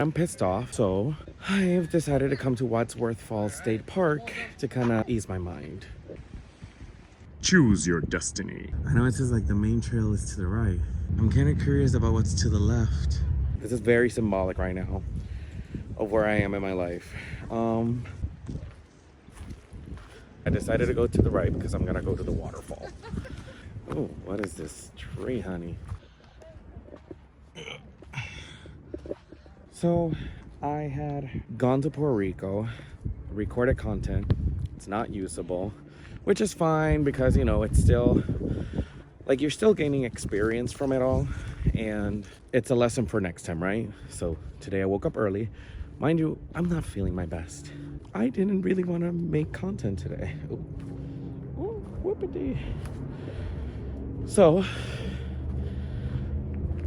I'm pissed off, so I've decided to come to Wadsworth Falls State Park to kind of ease my mind. Choose your destiny. I know it says like the main trail is to the right. I'm kind of curious about what's to the left. This is very symbolic right now of where I am in my life. I decided to go to the right because I'm gonna go to the waterfall. Oh, what is this tree, honey? So I had gone to Puerto Rico, recorded content. It's not usable, which is fine because, you know, it's still like you're still gaining experience from it all, and it's a lesson for next time, right? So today I woke up early. Mind you, I'm not feeling my best. I didn't really want to make content today. Oh, whoopity. So,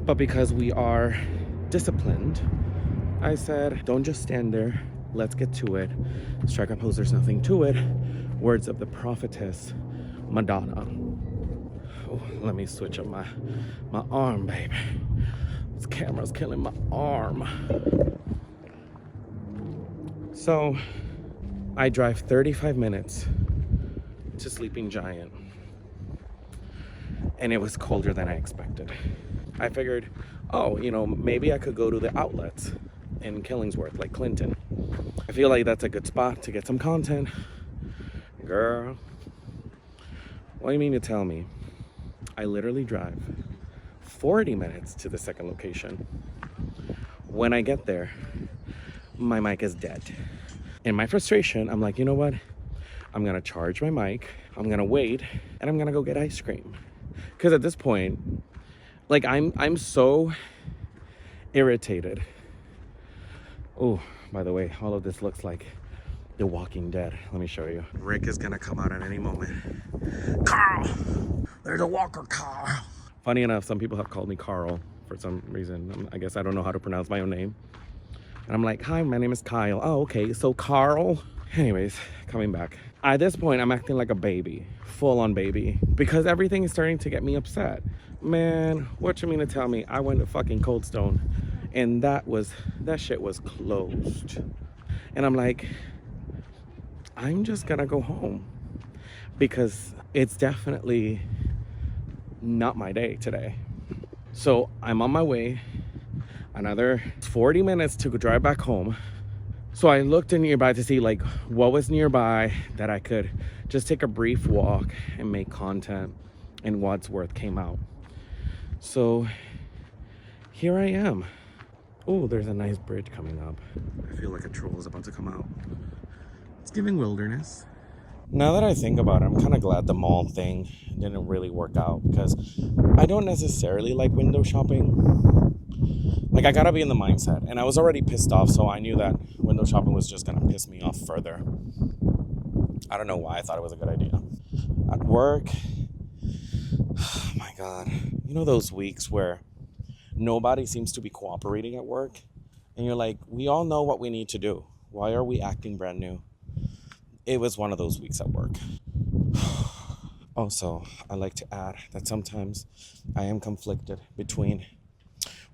but because we are disciplined, I said, don't just stand there. Let's get to it. Strike a pose, there's nothing to it. Words of the prophetess, Madonna. Oh, let me switch up my arm, baby. This camera's killing my arm. So, I drive 35 minutes to Sleeping Giant. And it was colder than I expected. I figured, oh, you know, maybe I could go to the outlets in Killingsworth, like Clinton. I feel like that's a good spot to get some content. Girl, what do you mean to tell me? I literally drive 40 minutes to the second location. When I get there, my mic is dead. In my frustration, I'm like, you know what? I'm gonna charge my mic, I'm gonna wait, and I'm gonna go get ice cream. Because at this point, like I'm so irritated. Oh, by the way, all of this looks like The Walking Dead. Let me show you. Rick is gonna come out at any moment. Carl! There's a walker, Carl! Funny enough, some people have called me Carl for some reason. I guess I don't know how to pronounce my own name. And I'm like, hi, my name is Kyle. Oh, okay, so Carl. Anyways, coming back. At this point, I'm acting like a baby, full-on baby, because everything is starting to get me upset. Man, what you mean to tell me? I went to fucking Cold Stone, and that shit was closed. And I'm like, I'm just gonna go home, because it's definitely not my day today. So I'm on my way, another 40 minutes to drive back home. So I looked in nearby to see like what was nearby that I could just take a brief walk and make content, and Wadsworth came out. So here I am. Oh, there's a nice bridge coming up. I feel like a troll is about to come out. It's giving wilderness. Now that I think about it, I'm kind of glad the mall thing didn't really work out, because I don't necessarily like window shopping. Like, I gotta be in the mindset, and I was already pissed off, so I knew that window shopping was just gonna piss me off further. I don't know why I thought it was a good idea. At work, oh my God, you know those weeks where nobody seems to be cooperating at work, and you're like, we all know what we need to do. Why are we acting brand new? It was one of those weeks at work. Also, I like to add that sometimes I am conflicted between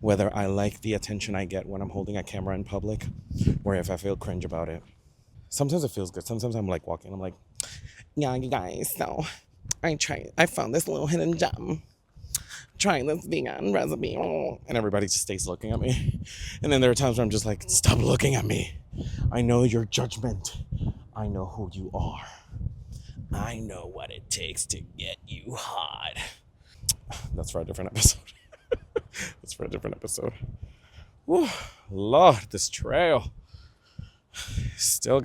whether I like the attention I get when I'm holding a camera in public, or if I feel cringe about it. Sometimes it feels good. Sometimes I'm like walking, I'm like, yeah, you guys, so I found this little hidden gem. Trying this vegan recipe. And everybody just stays looking at me. And then there are times where I'm just like, stop looking at me. I know your judgment. I know who you are. I know what it takes to get you hot. That's for a different episode. That's for a different episode. Whew, Lord, this trail still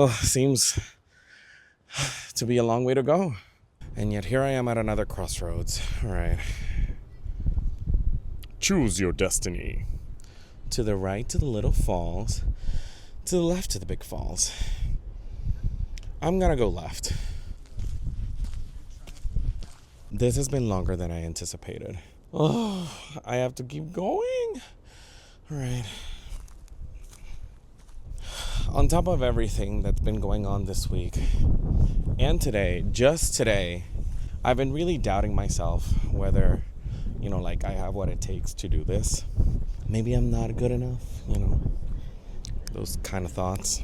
seems to be a long way to go. And yet here I am at another crossroads. All right. Choose your destiny. To the right to the little falls. To the left to the big falls. I'm gonna go left. This has been longer than I anticipated. Oh, I have to keep going. All right. On top of everything that's been going on this week and today, just today, I've been really doubting myself whether, like I have what it takes to do this. maybe I'm not good enough, you know, those kind of thoughts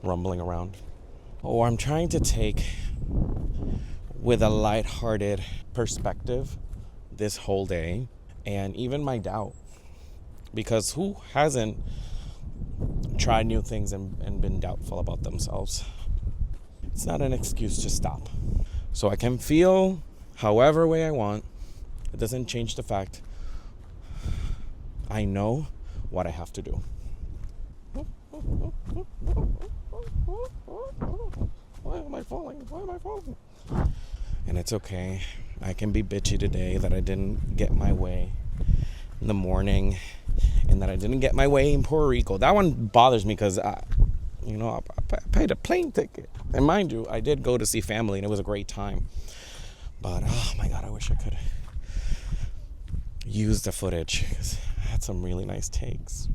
rumbling around. Or I'm trying to take with a lighthearted perspective this whole day, and even my doubt, because who hasn't tried new things and been doubtful about themselves? It's not an excuse to stop. So I can feel however way I want. It doesn't change the fact I know what I have to do. Why am I falling? And it's okay. I can be bitchy today that I didn't get my way in the morning and that I didn't get my way in Puerto Rico. That one bothers me because I paid a plane ticket. And mind you, I did go to see family and it was a great time. But, oh my God, I wish I could use the footage because I had some really nice takes.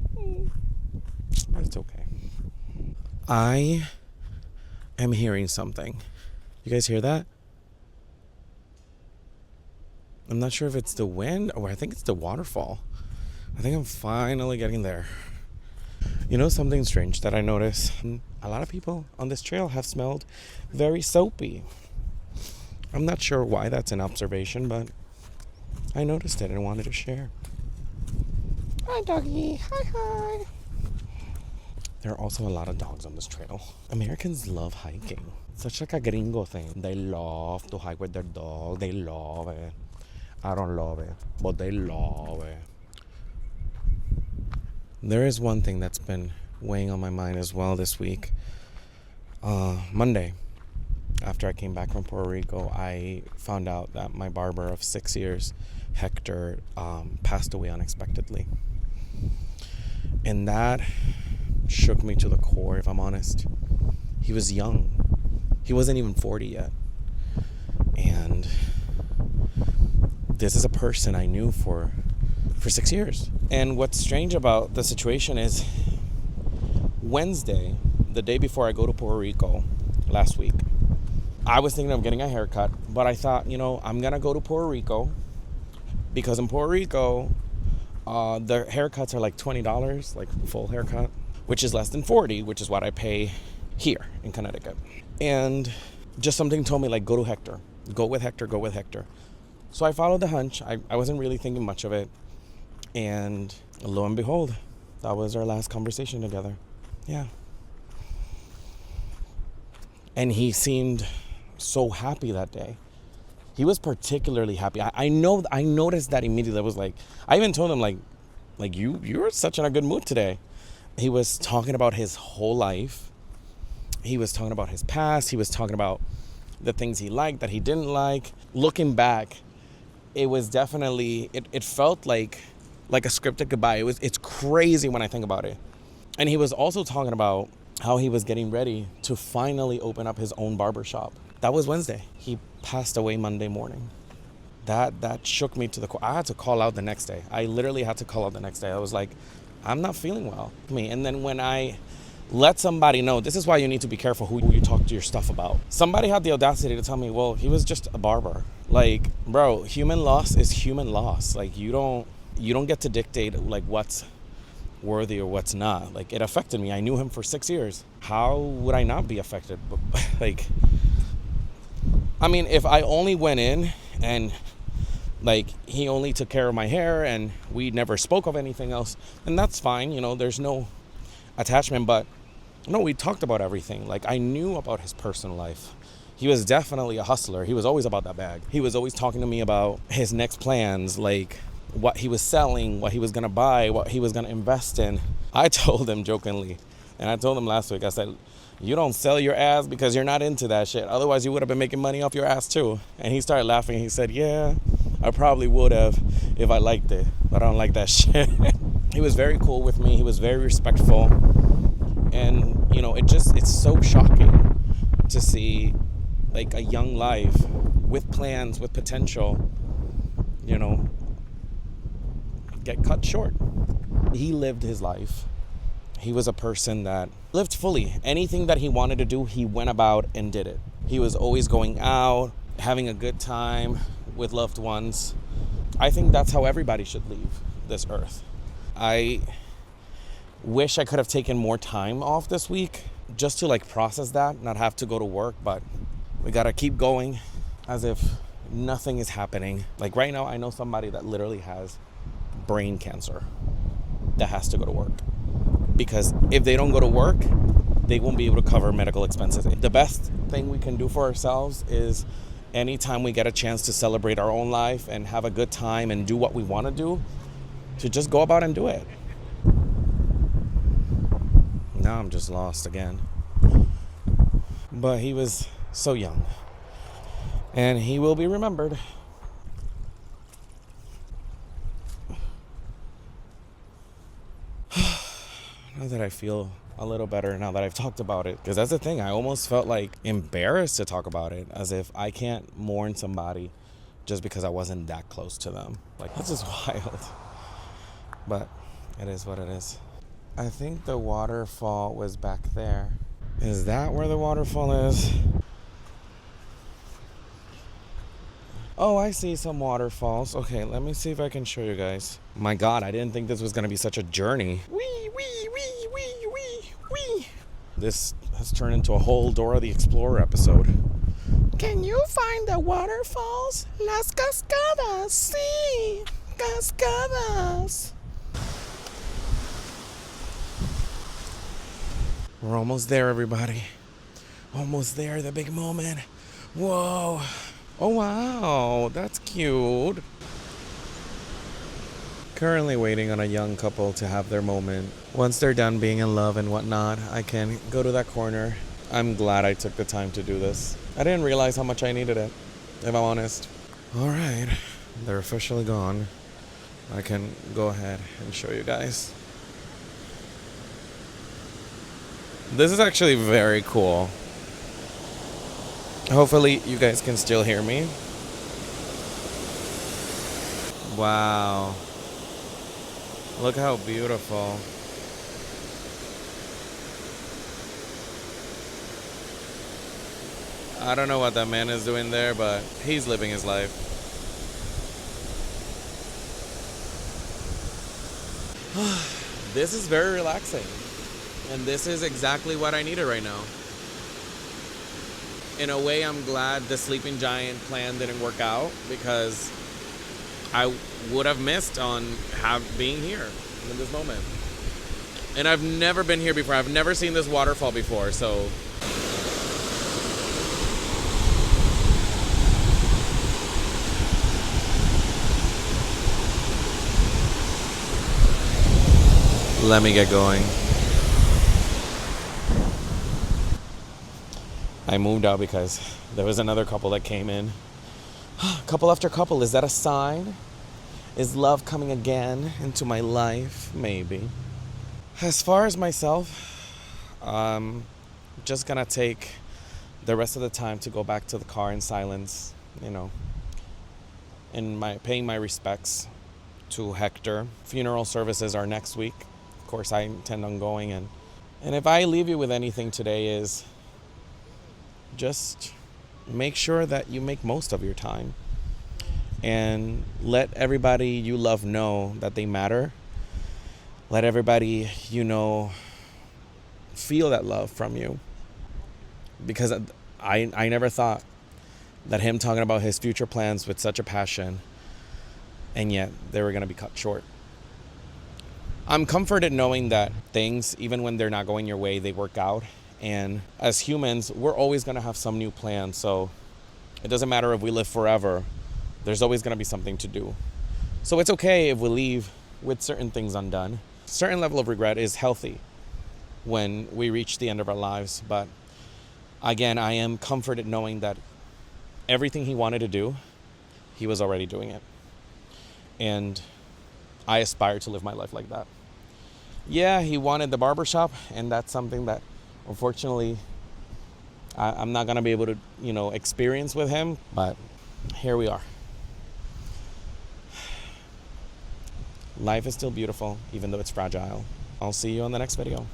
But it's okay. I am hearing something. You guys hear that? I'm not sure if it's the wind or I think it's the waterfall. I think I'm finally getting there. You know something strange that I noticed? A lot of people on this trail have smelled very soapy. I'm not sure why that's an observation, but I noticed it and wanted to share. Hi, doggy. Hi. There are also a lot of dogs on this trail. Americans love hiking. It's such like a gringo thing. They love to hike with their dog. They love it. I don't love it, but they love it. There is one thing that's been weighing on my mind as well this week. Monday, after I came back from Puerto Rico, I found out that my barber of 6 years, Hector, passed away unexpectedly. And that shook me to the core, if I'm honest. He was young. He wasn't even 40 yet. And this is a person I knew for 6 years. And what's strange about the situation is Wednesday, the day before I go to Puerto Rico last week, I was thinking of getting a haircut, but I thought, I'm going to go to Puerto Rico because in Puerto Rico, the haircuts are like $20, like full haircut, which is less than $40, which is what I pay here in Connecticut. And just something told me, like, go to Hector. Go with Hector. So I followed the hunch. I wasn't really thinking much of it. And lo and behold, that was our last conversation together. Yeah. And he seemed so happy that day. He was particularly happy. I noticed that immediately. I was like, I even told him, like you're such in a good mood today. He was talking about his whole life. He was talking about his past. He was talking about the things he liked, that he didn't like. Looking back, it was definitely, it felt like a scripted goodbye. It's crazy when I think about it. And he was also talking about how he was getting ready to finally open up his own barbershop. That was Wednesday. He passed away Monday morning. That shook me to the core. I had to call out the next day. I literally had to call out the next day. I was like, I'm not feeling well. And then when I let somebody know, this is why you need to be careful who you talk to your stuff about. Somebody had the audacity to tell me, well, he was just a barber. Like, bro, human loss is human loss. Like, you don't get to dictate like what's worthy or what's not. Like, it affected me. I knew him for 6 years. How would I not be affected? Like, if I only went in and like he only took care of my hair and we never spoke of anything else, then that's fine. There's no attachment. But no, we talked about everything. Like, I knew about his personal life. He was definitely a hustler. He was always about that bag. He was always talking to me about his next plans, like what he was selling, what he was going to buy, what he was going to invest in. I told him jokingly, and I told him last week, I said, you don't sell your ass because you're not into that shit. Otherwise, you would have been making money off your ass too. And he started laughing. He said, yeah, I probably would have if I liked it, but I don't like that shit. He was very cool with me. He was very respectful. And, it's so shocking to see like a young life with plans, with potential, get cut short. He lived his life. He was a person that lived fully. Anything that he wanted to do, he went about and did it. He was always going out, having a good time with loved ones. I think that's how everybody should leave this earth. I wish I could have taken more time off this week just to like process that, not have to go to work, but we gotta keep going as if nothing is happening. Like right now, I know somebody that literally has brain cancer that has to go to work, because if they don't go to work, they won't be able to cover medical expenses. The best thing we can do for ourselves is anytime we get a chance to celebrate our own life and have a good time and do what we want to do, to just go about and do it. Now I'm just lost again. But he was so young, and he will be remembered. Now that I feel a little better, now that I've talked about it, because that's the thing, I almost felt like embarrassed to talk about it, as if I can't mourn somebody just because I wasn't that close to them. Like, that's just wild. But it is what it is. I think the waterfall was back there. Is that where the waterfall is? Oh, I see some waterfalls. Okay, let me see if I can show you guys. My God, I didn't think this was gonna be such a journey. Wee, wee, wee, wee, wee, wee. This has turned into a whole Dora the Explorer episode. Can you find the waterfalls? Las cascadas, sí, cascadas. We're almost there, everybody. Almost there, the big moment. Whoa. Oh, wow, that's cute. Currently waiting on a young couple to have their moment. Once they're done being in love and whatnot, I can go to that corner. I'm glad I took the time to do this. I didn't realize how much I needed it, if I'm honest. All right, they're officially gone. I can go ahead and show you guys. This is actually very cool. Hopefully you guys can still hear me. Wow. Look how beautiful. I don't know what that man is doing there, but he's living his life. This is very relaxing. And this is exactly what I needed right now. In a way, I'm glad the Sleeping Giant plan didn't work out, because I would have missed on being here in this moment. And I've never been here before. I've never seen this waterfall before, so. Let me get going. I moved out because there was another couple that came in. Couple after couple, is that a sign? Is love coming again into my life? Maybe. As far as myself, just gonna take the rest of the time to go back to the car in silence, and paying my respects to Hector. Funeral services are next week. Of course, I intend on going, and if I leave you with anything today is just make sure that you make most of your time and let everybody you love know that they matter. Let everybody you know feel that love from you, because I never thought that him talking about his future plans with such a passion, and yet they were going to be cut short. I'm comforted knowing that things, even when they're not going your way, they work out. And as humans, we're always going to have some new plan. So it doesn't matter if we live forever. There's always going to be something to do. So it's okay if we leave with certain things undone. A certain level of regret is healthy when we reach the end of our lives. But again, I am comforted knowing that everything he wanted to do, he was already doing it. And I aspire to live my life like that. Yeah, he wanted the barbershop, and that's something that unfortunately I'm not going to be able to, experience with him, but here we are. Life is still beautiful, even though it's fragile. I'll see you on the next video.